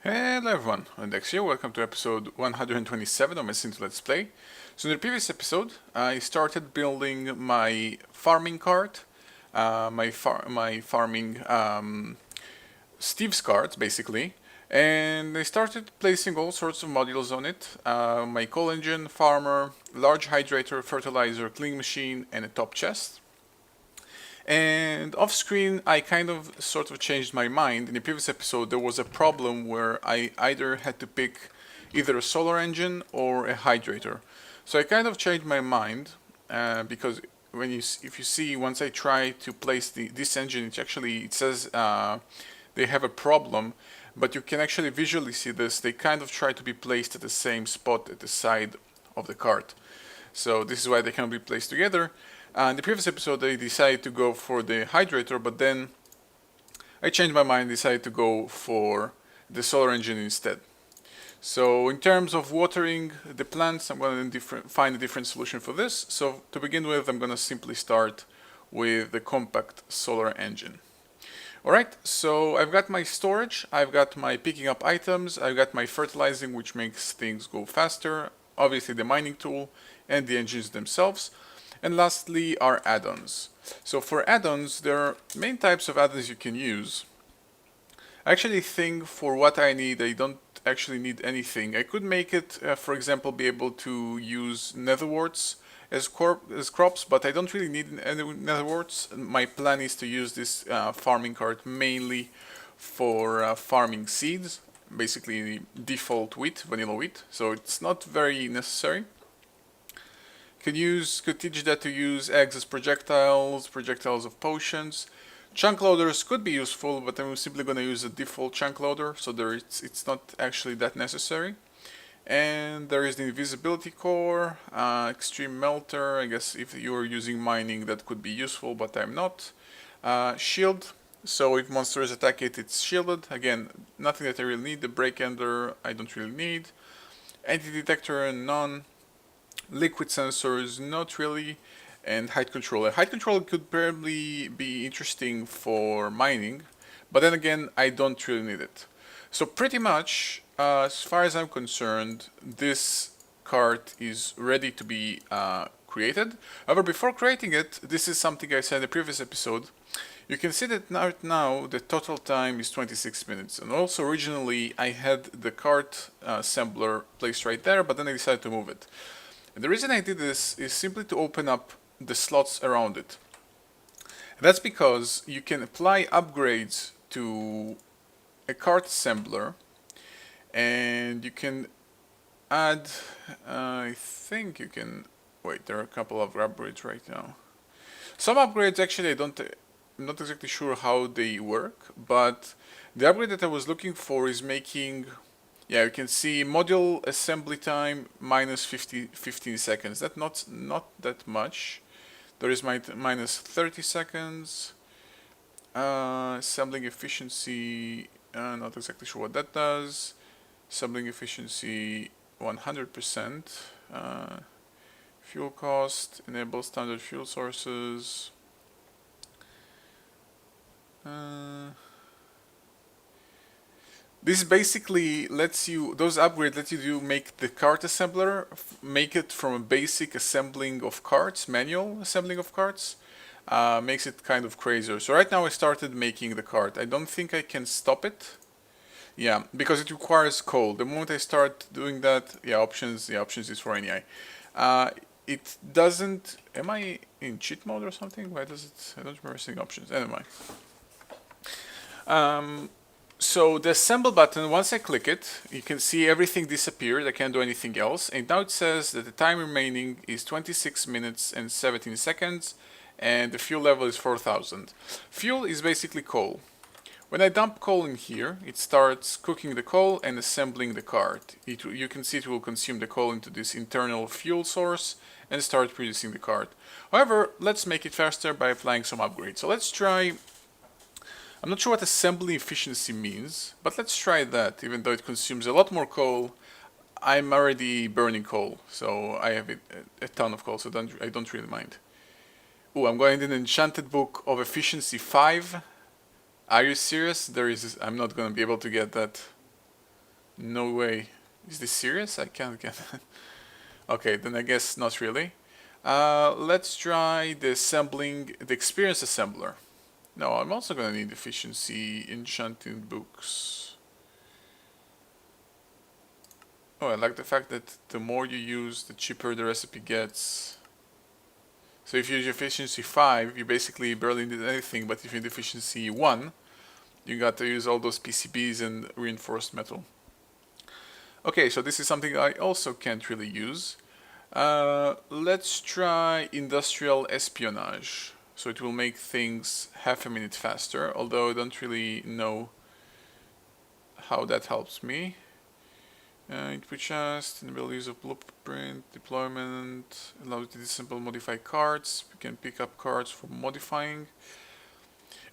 Hello everyone, odedex here. Welcome to episode 127 of my S02E127 Let's Play. So in the previous episode, I started building my farming cart, my farming Steve's cart basically, and I started placing all sorts of modules on it. My coal engine, farmer, large hydrator, fertilizer, cleaning machine, and a top chest. And off screen, I kind of sort of changed my mind. In the previous episode, there was a problem where I either had to pick either a solar engine or a hydrator. So I kind of changed my mind because if you see, once I try to place this engine, it says they have a problem, but you can actually visually see this. They kind of try to be placed at the same spot at the side of the cart. So this is why they cannot be placed together. In the previous episode, I decided to go for the hydrator, but then I changed my mind and decided to go for the solar engine instead. So in terms of watering the plants, I'm going to find a different solution for this. So to begin with, I'm going to simply start with the compact solar engine. Alright, so I've got my storage, I've got my picking up items, I've got my fertilizing, which makes things go faster, obviously the mining tool, and the engines themselves. And lastly are add-ons. So for add-ons, there are main types of add-ons you can use. I actually think for what I need, I don't actually need anything. I could make it, for example, be able to use netherworts as crops, but I don't really need any netherworts. My plan is to use this farming cart mainly for farming seeds, basically default wheat, vanilla wheat, so it's not very necessary. Could teach that to use eggs as projectiles of potions. Chunk loaders could be useful, but I'm simply going to use a default chunk loader, so it's not actually that necessary. And there is the invisibility core, extreme melter. I guess if you're using mining, that could be useful, but I'm not. Shield, so if monsters attack it, it's shielded. Again, nothing that I really need. The break ender, I don't really need. Anti-detector, none. Liquid sensors, not really. And height controller. Height controller could probably be interesting for mining, but then again, I don't really need it. So pretty much, as far as I'm concerned, this cart is ready to be created. However, before creating it, this is something I said in the previous episode. You can see that right now the total time is 26 minutes. And also originally I had the cart assembler placed right there, but then I decided to move it. And the reason I did this is simply to open up the slots around it. And that's because you can apply upgrades to a cart assembler, and you can add, I think you can, wait, there are a couple of upgrades right now. Some upgrades actually I'm not exactly sure how they work, but the upgrade that I was looking for is making, yeah, you can see module assembly time minus 15 seconds. That's not that much. There is minus 30 seconds. Assembling efficiency, not exactly sure what that does. Assembling efficiency 100%. Fuel cost, enable standard fuel sources. This basically lets you, those upgrades let you make the cart assembler, make it from a basic assembling of carts, manual assembling of carts, makes it kind of crazier. So right now I started making the cart. I don't think I can stop it. Yeah, because it requires coal. The moment I start doing that, yeah, options is for NEI. It doesn't, am I in cheat mode or something? Why does it, I don't remember seeing options. Anyway. So the assemble button, once I click it, you can see everything disappeared. I can't do anything else. And now it says that the time remaining is 26 minutes and 17 seconds and the fuel level is 4000. Fuel is basically coal. When I dump coal in here, it starts cooking the coal and assembling the cart. You can see it will consume the coal into this internal fuel source and start producing the cart. However, let's make it faster by applying some upgrades. So let's try, I'm not sure what assembly efficiency means, but let's try that. Even though it consumes a lot more coal, I'm already burning coal, so I have a ton of coal, so I don't really mind. Oh, I'm going in an enchanted book of efficiency 5. Are you serious? I'm not going to be able to get that. No way. Is this serious? I can't get that. Okay, then I guess not really. Let's try the experience assembler. No, I'm also gonna need efficiency enchanting books. Oh, I like the fact that the more you use, the cheaper the recipe gets. So if you use efficiency 5, you basically barely did anything, but if you need efficiency 1, you got to use all those PCBs and reinforced metal. Okay, so this is something I also can't really use. Let's try industrial espionage. So it will make things half a minute faster, although I don't really know how that helps me. Input just, enable use of blueprint, deployment, allows you to disassemble modify cards. You can pick up cards for modifying.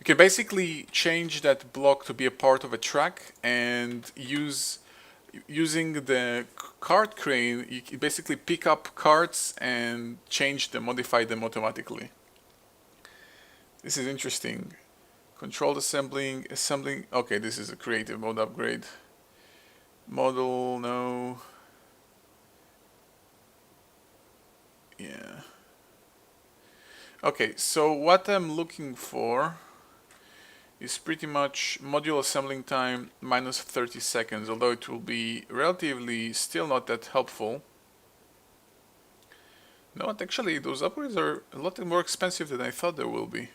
You can basically change that block to be a part of a track and using the card crane, you can basically pick up cards and change them, modify them automatically. This is interesting. Controlled assembling. Okay, this is a creative mode upgrade. Model, no. Yeah. Okay, so what I'm looking for is pretty much module assembling time minus 30 seconds, although it will be relatively still not that helpful. No, actually those upgrades are a lot more expensive than I thought they will be.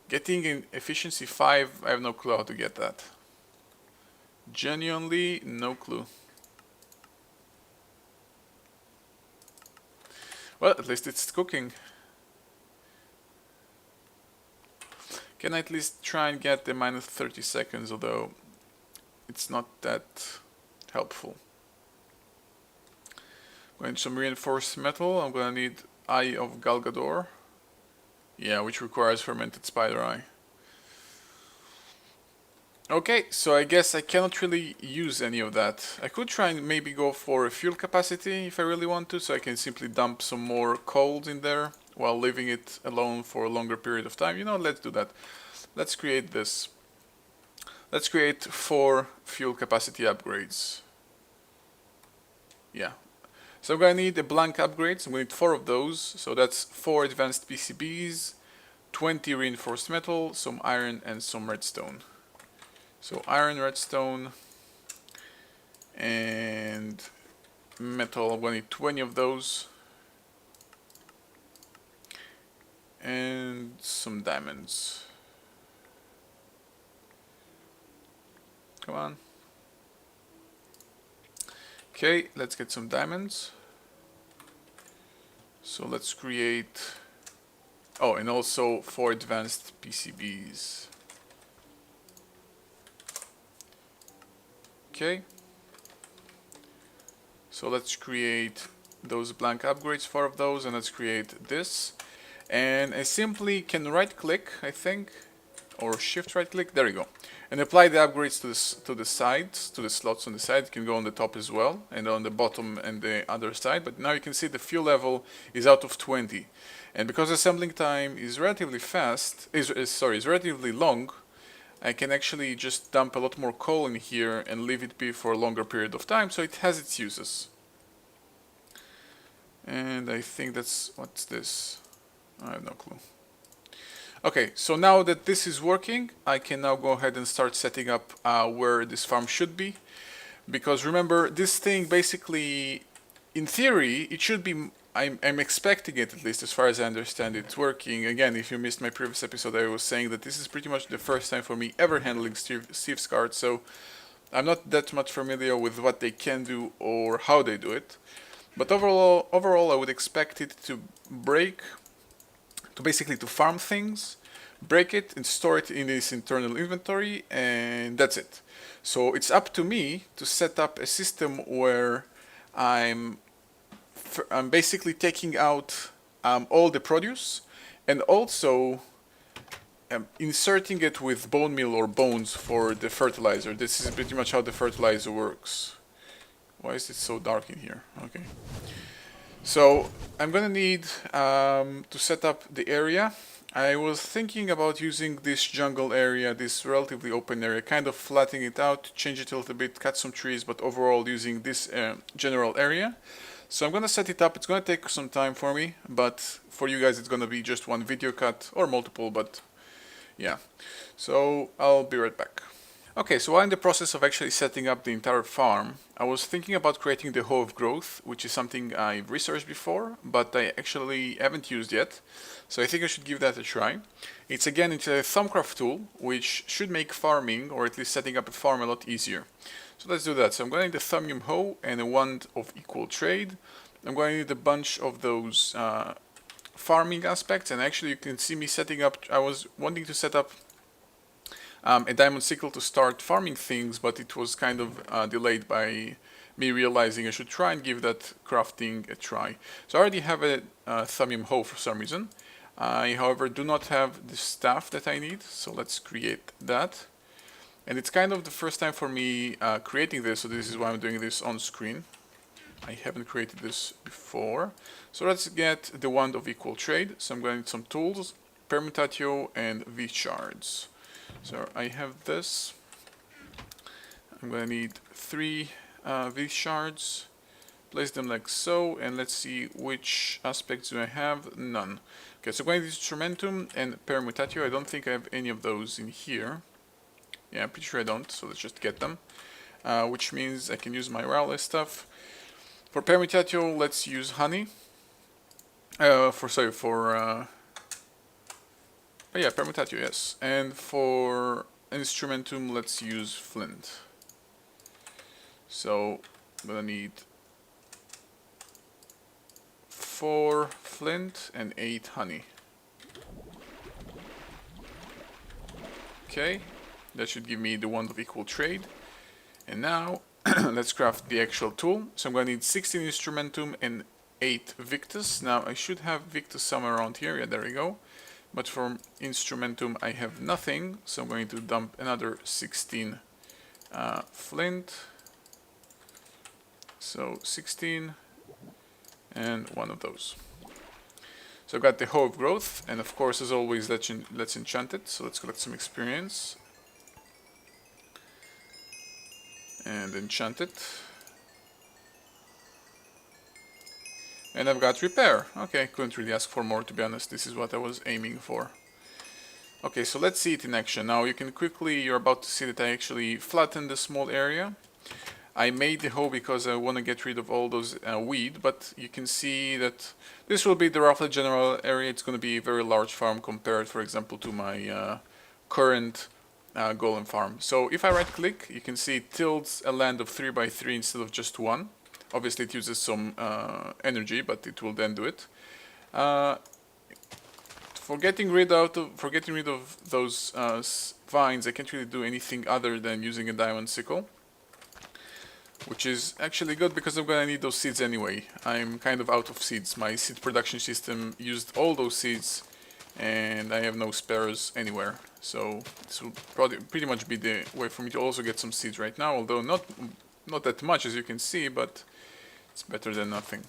Getting in efficiency 5, I have no clue how to get that. Genuinely, no clue. Well, at least it's cooking. Can I at least try and get the minus 30 seconds, although it's not that helpful. Going to some reinforced metal, I'm gonna need Eye of Galgador. Yeah, which requires fermented spider eye. Okay, so I guess I cannot really use any of that. I could try and maybe go for a fuel capacity if I really want to, so I can simply dump some more coal in there while leaving it alone for a longer period of time. You know, let's do that. Let's create this. Let's create 4 fuel capacity upgrades. Yeah. So I'm gonna need a blank upgrades. I'm gonna need 4 of those. So that's 4 advanced PCBs, 20 reinforced metal, some iron, and some redstone. So iron, redstone, and metal. I'm gonna need 20 of those. And some diamonds. Come on. Okay, let's get some diamonds. So let's create... Oh, and also 4 advanced PCBs. Okay. So let's create those blank upgrades, 4 of those, and let's create this. And I simply can right click, I think, or shift right click, there you go. And apply the upgrades to the sides, to the slots on the side. You can go on the top as well, and on the bottom and the other side. But now you can see the fuel level is out of 20. And because assembling time is relatively fast, is relatively long, I can actually just dump a lot more coal in here and leave it be for a longer period of time, so it has its uses. And I think that's, what's this? I have no clue. Okay, so now that this is working, I can now go ahead and start setting up where this farm should be. Because remember, this thing basically, in theory, it should be, I'm expecting it, at least as far as I understand it, working. Again, if you missed my previous episode, I was saying that this is pretty much the first time for me ever handling Steve's cards, so I'm not that much familiar with what they can do or how they do it. But overall, I would expect it to break, to basically to farm things, break it and store it in its internal inventory, and that's it. So it's up to me to set up a system where I'm basically taking out all the produce and also inserting it with bone meal or bones for the fertilizer. This is pretty much how the fertilizer works. Why is it so dark in here? Okay. So I'm gonna need to set up the area. I was thinking about using this jungle area, this relatively open area, kind of flattening it out, change it a little bit, cut some trees, but overall using this general area. So I'm gonna set it up. It's gonna take some time for me, but for you guys it's gonna be just one video cut or multiple, but yeah. So I'll be right back. Okay, so while in the process of actually setting up the entire farm, I was thinking about creating the hoe of growth, which is something I've researched before, but I actually haven't used yet. So I think I should give that a try. It's a Thumbcraft tool, which should make farming, or at least setting up a farm, a lot easier. So let's do that. So I'm going to need a Thumbnium hoe and a wand of equal trade. I'm going to need a bunch of those farming aspects, and actually you can see me setting up. I was wanting to set up a diamond sickle to start farming things, but it was kind of delayed by me realizing I should try and give that crafting a try. So I already have a Thumbnium hoe for some reason. I, however, do not have the staff that I need, so let's create that. And it's kind of the first time for me creating this, so this is why I'm doing this on screen. I haven't created this before. So let's get the wand of equal trade. So I'm going to need some tools, permutatio and V shards. So I have this. I'm going to need 3 V shards. Place them like so, and let's see which aspects do I have. None. Okay, so I'm going to need instrumentum and permutatio. I don't think I have any of those in here. Yeah, I'm pretty sure I don't, so let's just get them. Which means I can use my wireless stuff. For permutatio, let's use honey. Oh yeah, permutatio, yes. And for instrumentum, let's use flint. So I'm gonna need 4 flint and 8 honey. Okay, that should give me the wand of equal trade. And now let's craft the actual tool. So I'm going to need 16 instrumentum and 8 victus. Now I should have victus somewhere around here. Yeah, there we go. But for instrumentum I have nothing, so I'm going to dump another 16 flint. So 16 and one of those. So I've got the hoe of growth, and of course, as always, let's enchant it. So let's collect some experience and enchant it. And I've got repair. Okay, couldn't really ask for more, to be honest. This is what I was aiming for. Okay, so let's see it in action. Now you're about to see that I actually flattened the small area. I made the hoe because I want to get rid of all those weed, but you can see that this will be the roughly general area. It's going to be a very large farm compared, for example, to my current golem farm. So if I right click, you can see it tildes a land of 3 by 3 instead of just 1. Obviously it uses some energy, but it will then do it. For getting rid of those vines, I can't really do anything other than using a diamond sickle, which is actually good because I'm gonna need those seeds anyway. I'm kind of out of seeds. My seed production system used all those seeds, and I have no spares anywhere. So this will probably pretty much be the way for me to also get some seeds right now, although not that much, as you can see, but it's better than nothing.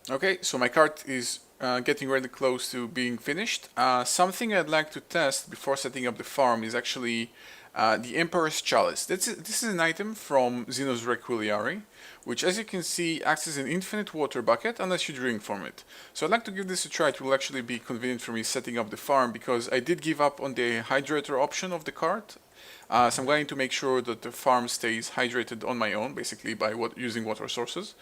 Okay, so my cart is getting really close to being finished. Something I'd like to test before setting up the farm is actually the Emperor's Chalice. This is an item from Xenos Requiliari, which, as you can see, acts as an infinite water bucket unless you drink from it. So I'd like to give this a try. It will actually be convenient for me setting up the farm, because I did give up on the hydrator option of the cart. So I'm going to make sure that the farm stays hydrated on my own, basically by using water sources.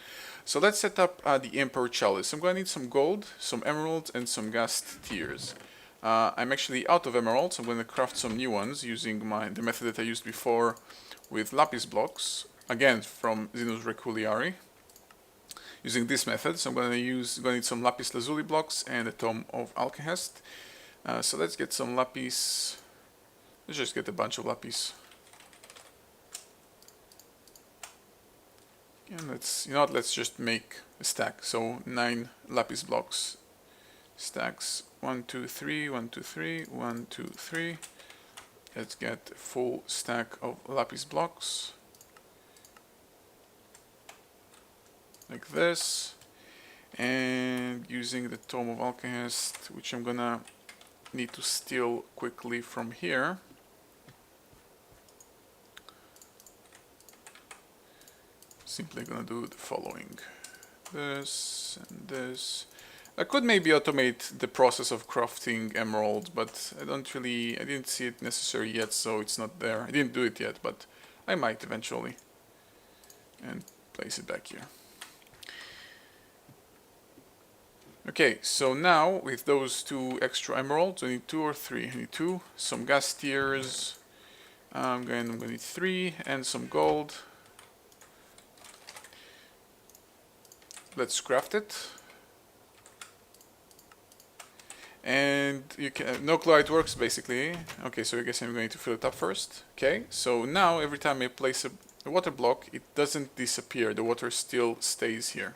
So let's set up the Emperor Chalice. I'm going to need some gold, some emeralds, and some ghast tears. I'm actually out of emeralds. I'm going to craft some new ones using the method that I used before with lapis blocks, again from Xenos Requiliari, using this method. So I'm going to need some lapis lazuli blocks and a tome of alkahest. So let's get some lapis. Let's just get a bunch of lapis. And let's just make a stack. So 9 lapis blocks. Stacks 1, 2, 3, 1, 2, 3, 1, 2, 3. Let's get a full stack of lapis blocks. Like this. And using the Tome of Alchemist, which I'm gonna need to steal quickly from here. Simply gonna do the following. This and this. I could maybe automate the process of crafting emeralds, but I didn't see it necessary yet, so it's not there. I didn't do it yet, but I might eventually. And place it back here. Okay, so now with those 2 extra emeralds, I need 2 or 3. I need 2, some gas tiers. I'm gonna need 3 and some gold. Let's craft it. And you can no clue how it works basically. Okay, so I guess I'm going to fill it up first. Okay, so now every time I place a water block, it doesn't disappear. The water still stays here.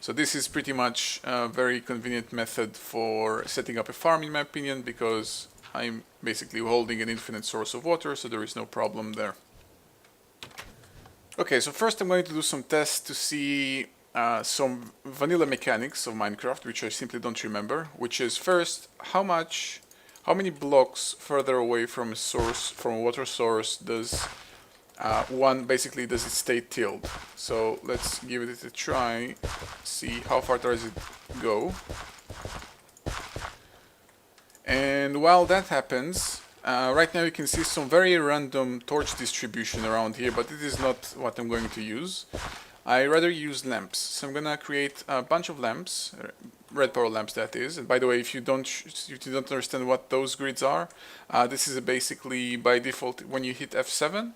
So this is pretty much a very convenient method for setting up a farm, in my opinion, because I'm basically holding an infinite source of water, so there is no problem there. Okay, so first I'm going to do some tests to see some vanilla mechanics of Minecraft, which I simply don't remember, which is first, how many blocks further away from a water source does does it stay tilled? So let's give it a try, see how far does it go. And while that happens, right now you can see some very random torch distribution around here, but it is not what I'm going to use. I rather use lamps. So I'm gonna create a bunch of lamps, red power lamps that is. And by the way, if you don't understand what those grids are, this is basically by default when you hit F7.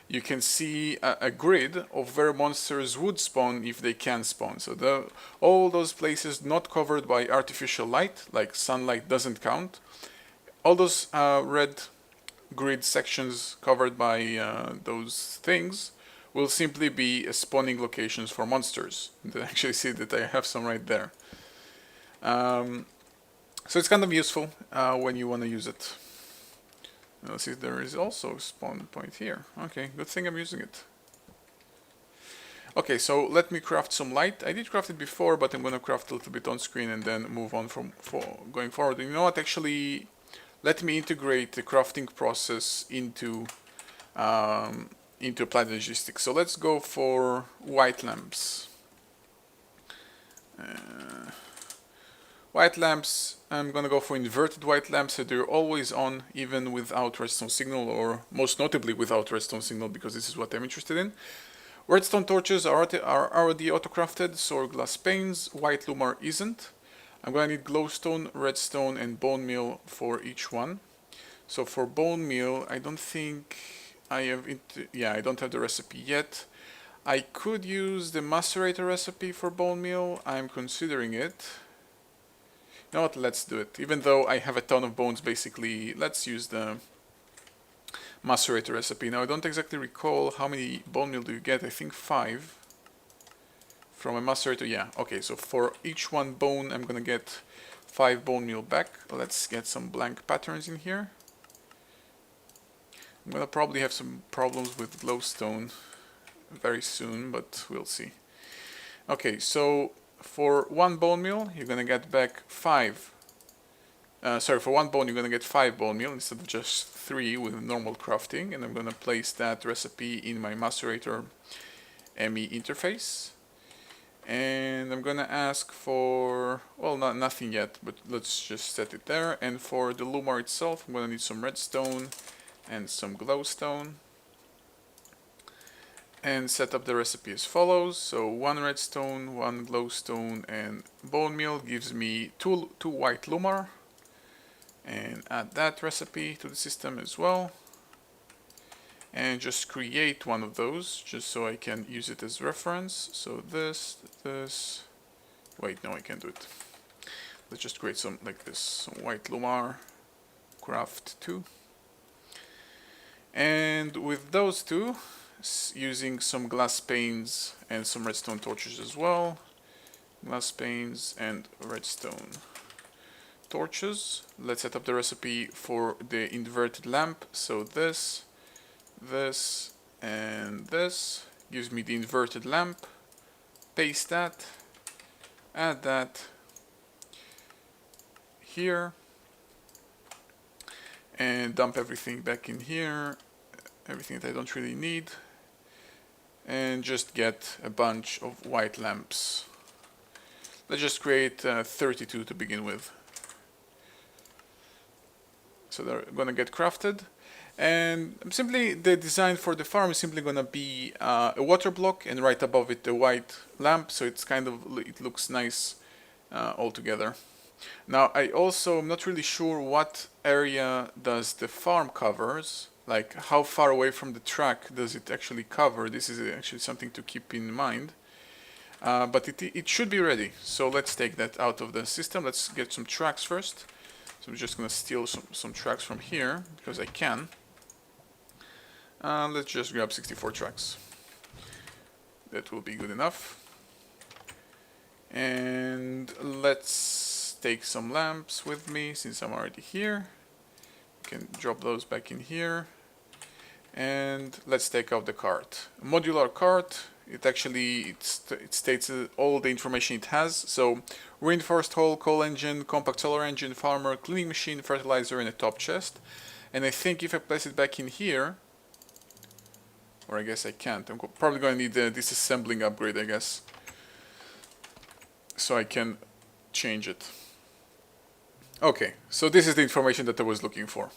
You can see a grid of where monsters would spawn if they can spawn. So all those places not covered by artificial light, like sunlight doesn't count. All those red grid sections covered by those things will simply be spawning locations for monsters. You can actually see that I have some right there. So it's kind of useful when you want to use it. Let's see, there is also a spawn point here. Okay, good thing I'm using it. Okay, so let me craft some light. I did craft it before, but I'm going to craft a little bit on screen and then move on going forward. You know what, actually, let me integrate the crafting process into applied logistics. So let's go for white lamps. White lamps, I'm gonna go for inverted white lamps, so they're always on, even without redstone signal, or most notably without redstone signal, because this is what I'm interested in. Redstone torches are already auto-crafted, so are glass panes. White lumar isn't. I'm gonna need glowstone, redstone, and bone meal for each one. So for bone meal, I don't think I have I don't have the recipe yet. I could use the macerator recipe for bone meal. I'm considering it. You know what, let's do it. Even though I have a ton of bones, basically, let's use the macerator recipe. Now, I don't exactly recall how many bone meal do you get. I think 5 from a macerator. Yeah, okay, so for each one bone, I'm gonna get 5 bone meal back. Let's get some blank patterns in here. I'm gonna probably have some problems with glowstone very soon, but we'll see. Okay, so for 1 bone meal, you're gonna get back 5. For 1 bone, you're gonna get 5 bone meal instead of just 3 with normal crafting, and I'm gonna place that recipe in my macerator ME interface. And I'm gonna ask for, well, nothing yet, but let's just set it there. And for the lumar itself, I'm gonna need some redstone and some glowstone. And set up the recipe as follows. So 1 redstone, 1 glowstone, and bone meal gives me 2 white lumar. And add that recipe to the system as well. And just create one of those, just so I can use it as reference. So this. Wait, no, I can't do it. Let's just create some like this. Some white lumar, craft 2. And with those 2, using some glass panes and some redstone torches as well. Glass panes and redstone torches. Let's set up the recipe for the inverted lamp. So this, and this gives me the inverted lamp. Paste that, add that here, and dump everything back in here, everything that I don't really need, and just get a bunch of white lamps. Let's just create 32 to begin with. So they're gonna get crafted. And simply the design for the farm is simply gonna be a water block and right above it a white lamp, so it's kind of, it looks nice all together. Now I also am not really sure what area does the farm covers, like how far away from the track does it actually cover. This is actually something to keep in mind. But it should be ready, so let's take that out of the system. Let's get some tracks first. So I'm just gonna steal some tracks from here because I can. Let's just grab 64 tracks. That will be good enough. And let's take some lamps with me since I'm already here. Can drop those back in here. And let's take out the cart. Modular cart. It actually it states all the information it has. So reinforced hull, coal engine, compact solar engine, farmer, cleaning machine, fertilizer, and a top chest. And I think if I place it back in here, or I guess I can't. I'm probably going to need a disassembling upgrade, I guess, so I can change it. Okay, so this is the information that I was looking for.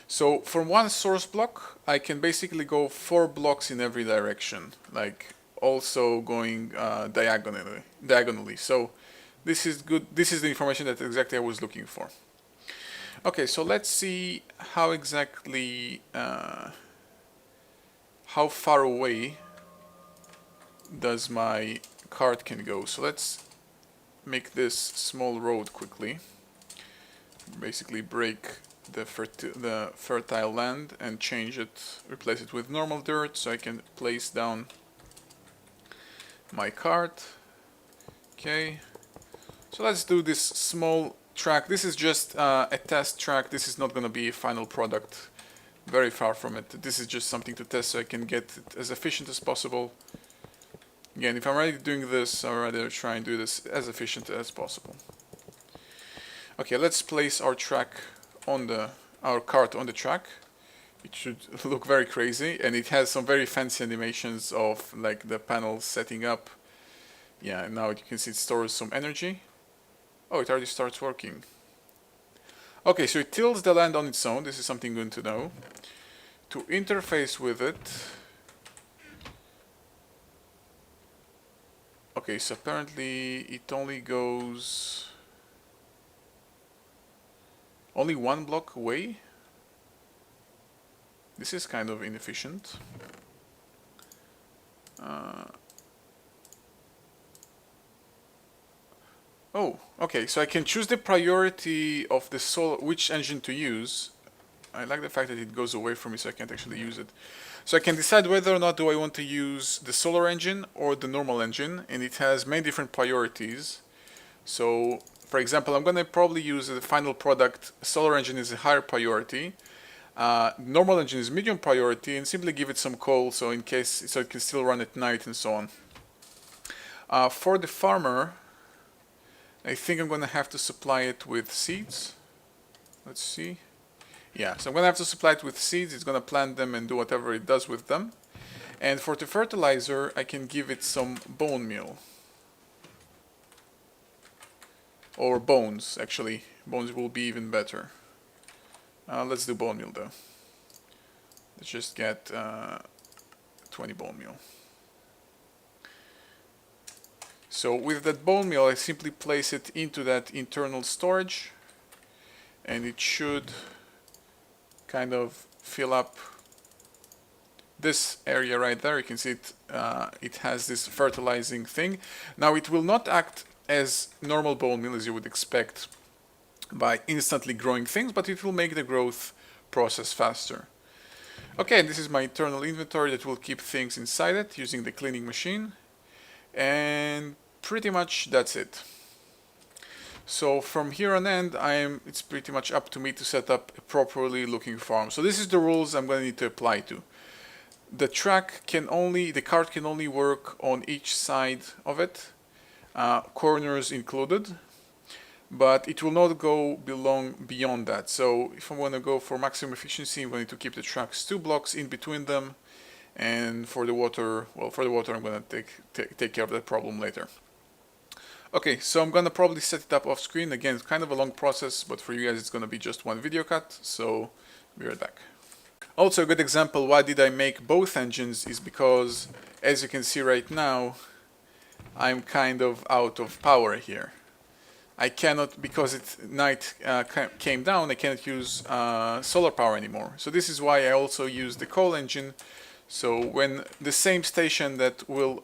So from one source block, I can basically go 4 blocks in every direction, like also going diagonally. So this is good. This is the information that exactly I was looking for. Okay, so let's see how exactly how far away does my cart can go. So let's make this small road quickly. Basically break the fertile land and change it, replace it with normal dirt, so I can place down my cart. Okay, so let's do this small track. This is just a test track. This is not going to be a final product, very far from it. This is just something to test so I can get it as efficient as possible. Again, if I'm already doing this, I'd rather try and do this as efficient as possible. Okay, let's place our track on our cart on the track. It should look very crazy, and it has some very fancy animations of like the panels setting up. Yeah, now you can see it stores some energy. Oh, it already starts working. Okay, so it tills the land on its own. This is something good to know. To interface with it. Okay, so apparently it only goes only 1 block away. This is kind of inefficient. Oh, okay, so I can choose the priority of the solar, which engine to use. I like the fact that it goes away from me so I can't actually use it. So I can decide whether or not do I want to use the solar engine or the normal engine, and it has many different priorities. So, for example, I'm going to probably use the final product. Solar engine is a higher priority. Normal engine is medium priority, and simply give it some coal so in case so it can still run at night and so on. For the farmer, I think I'm going to have to supply it with seeds. Let's see. Yeah, so I'm going to have to supply it with seeds. It's going to plant them and do whatever it does with them. And for the fertilizer, I can give it some bone meal. Or bones, actually. Bones will be even better. Let's do bone meal, though. Let's just get 20 bone meal. So with that bone meal, I simply place it into that internal storage. And it should kind of fill up this area right there. You can see it, it has this fertilizing thing. Now it will not act as normal bone meal as you would expect by instantly growing things, but it will make the growth process faster. Okay, this is my internal inventory that will keep things inside it using the cleaning machine. And pretty much that's it. So from here on end, it's pretty much up to me to set up a properly looking farm. So this is the rules I'm going to need to apply to. The cart can only work on each side of it. corners included, but it will not go beyond that. So if I want to go for maximum efficiency, I'm going to keep the tracks 2 blocks in between them, and for the water, I'm going to take care of that problem later. Okay, so I'm going to probably set it up off screen. Again, it's kind of a long process, but for you guys it's going to be just one video cut, so be right back. Also, a good example why did I make both engines is because, as you can see right now, I'm kind of out of power here. I cannot, because night came down, I cannot use solar power anymore. So this is why I also use the coal engine. So when the same station that will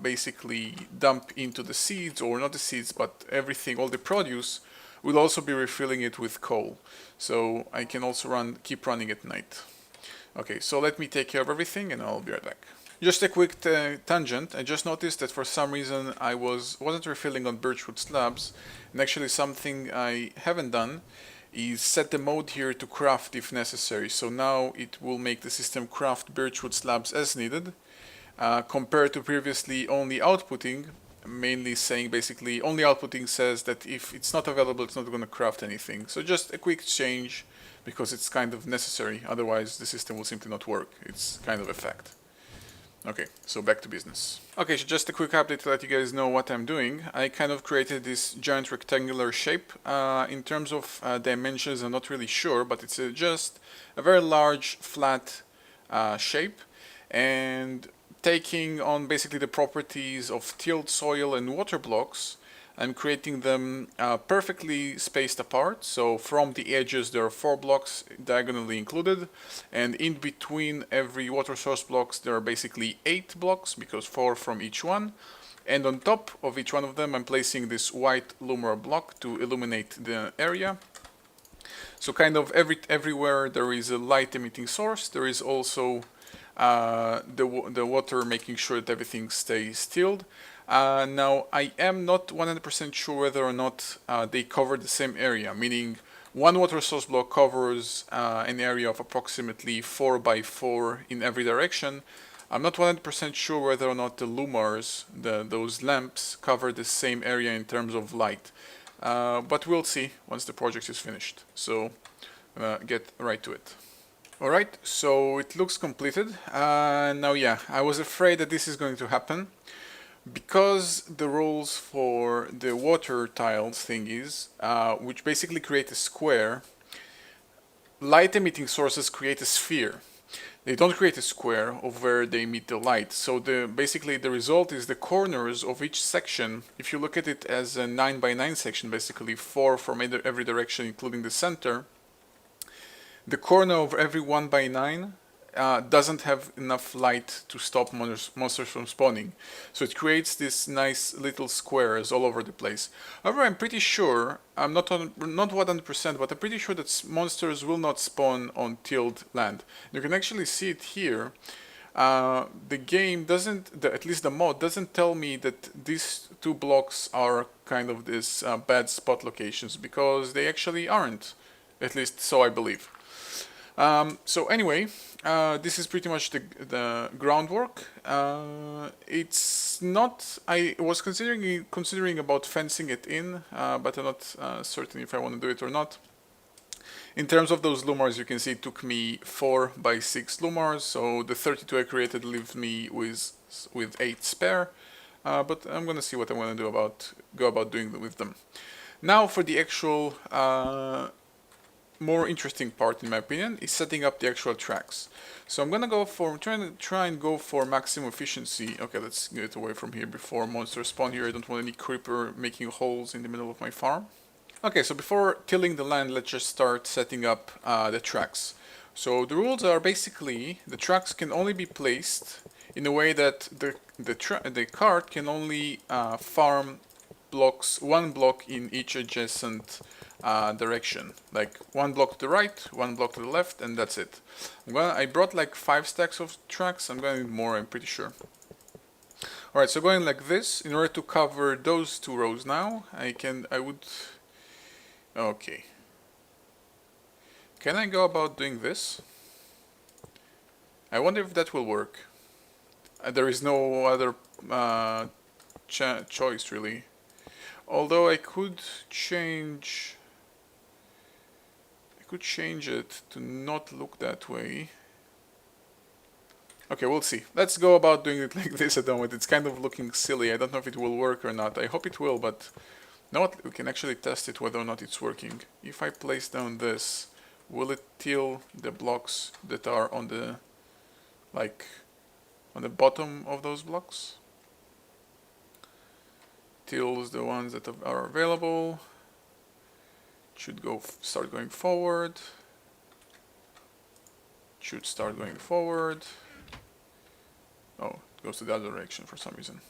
basically dump into the seeds, or not the seeds, but everything, all the produce, will also be refilling it with coal. So I can also keep running at night. Okay, so let me take care of everything and I'll be right back. Just a quick tangent. I just noticed that for some reason I wasn't refilling on birchwood slabs, and actually something I haven't done is set the mode here to craft if necessary. So now it will make the system craft birchwood slabs as needed, compared to previously only outputting, mainly saying basically only outputting says that if it's not available it's not going to craft anything. So just a quick change because it's kind of necessary, otherwise the system will simply not work. It's kind of a fact. Okay, so back to business. Okay, so just a quick update to let you guys know what I'm doing. I kind of created this giant rectangular shape. In terms of dimensions, I'm not really sure, but it's just a very large flat shape, and taking on basically the properties of tilled soil and water blocks, I'm creating them perfectly spaced apart. So from the edges there are 4 blocks diagonally included, and in between every water source blocks there are basically 8 blocks, because 4 from each one. And on top of each one of them I'm placing this white lumer block to illuminate the area. So kind of everywhere there is a light emitting source, there is also the water making sure that everything stays stilled. Now, I am not 100% sure whether or not they cover the same area, meaning one water source block covers an area of approximately 4 by 4 in every direction. I'm not 100% sure whether or not the lumars, those lamps, cover the same area in terms of light. But we'll see once the project is finished. So, get right to it. Alright, so it looks completed. Now, yeah, I was afraid that this is going to happen. Because the rules for the water tiles thingies, which basically create a square, light emitting sources create a sphere. They don't create a square of where they emit the light. So basically the result is the corners of each section. If you look at it as a 9 by 9 section, basically 4 from every direction including the center, the corner of every 1 by 9 doesn't have enough light to stop monsters from spawning. So it creates these nice little squares all over the place. However, I'm pretty sure, I'm not 100%, but I'm pretty sure that monsters will not spawn on tilled land. You can actually see it here. The game doesn't, at least the mod, doesn't tell me that these 2 blocks are kind of these bad spot locations, because they actually aren't. At least so I believe. So anyway, this is pretty much the groundwork. It's not. I was considering about fencing it in, but I'm not certain if I want to do it or not. In terms of those lumars, you can see it took me 4 by 6 lumars, so the 32 I created leaves me with 8 spare. But I'm gonna see what I'm gonna go about doing with them. Now for the actual more interesting part, in my opinion, is setting up the actual tracks. So I'm gonna try and go for maximum efficiency. Okay, let's get away from here before monsters spawn here. I don't want any creeper making holes in the middle of my farm. Okay, so before tilling the land, let's just start setting up the tracks. So the rules are basically the tracks can only be placed in a way that the cart can only farm one block in each adjacent direction, like 1 block to the right, 1 block to the left, and that's it. I brought like 5 stacks of tracks. I'm gonna need more, I'm pretty sure. Alright, so going like this, in order to cover those 2 rows now, okay. Can I go about doing this? I wonder if that will work. There is no other choice really. Although I could change it to not look that way. Okay, we'll see. Let's go about doing it like this at the moment. It's kind of looking silly. I don't know if it will work or not. I hope it will, but you know what? We can actually test it whether or not it's working. If I place down this, will it till the blocks that are on the, like, on the bottom of those blocks? Tills the ones that are available. Should go start going forward. Should start going forward. Oh, it goes to the other direction for some reason.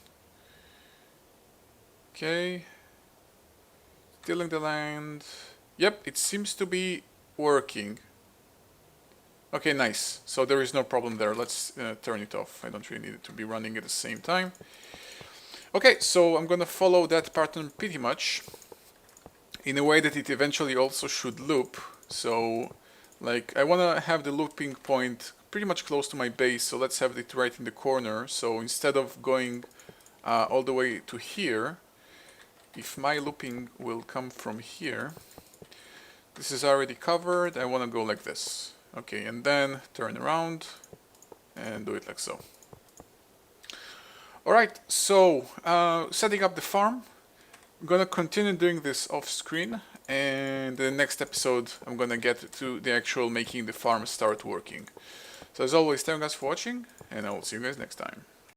Okay. Tilling the land. Yep, it seems to be working. Okay, nice. So there is no problem there. Let's turn it off. I don't really need it to be running at the same time. Okay, so I'm gonna follow that pattern pretty much in a way that it eventually also should loop. So, like, I wanna have the looping point pretty much close to my base, so let's have it right in the corner. So instead of going all the way to here, if my looping will come from here, this is already covered, I want to go like this. Okay, and then turn around and do it like so. Alright, so setting up the farm. I'm gonna continue doing this off screen, and the next episode I'm gonna get to the actual making the farm start working. So as always, thank you guys for watching, and I will see you guys next time.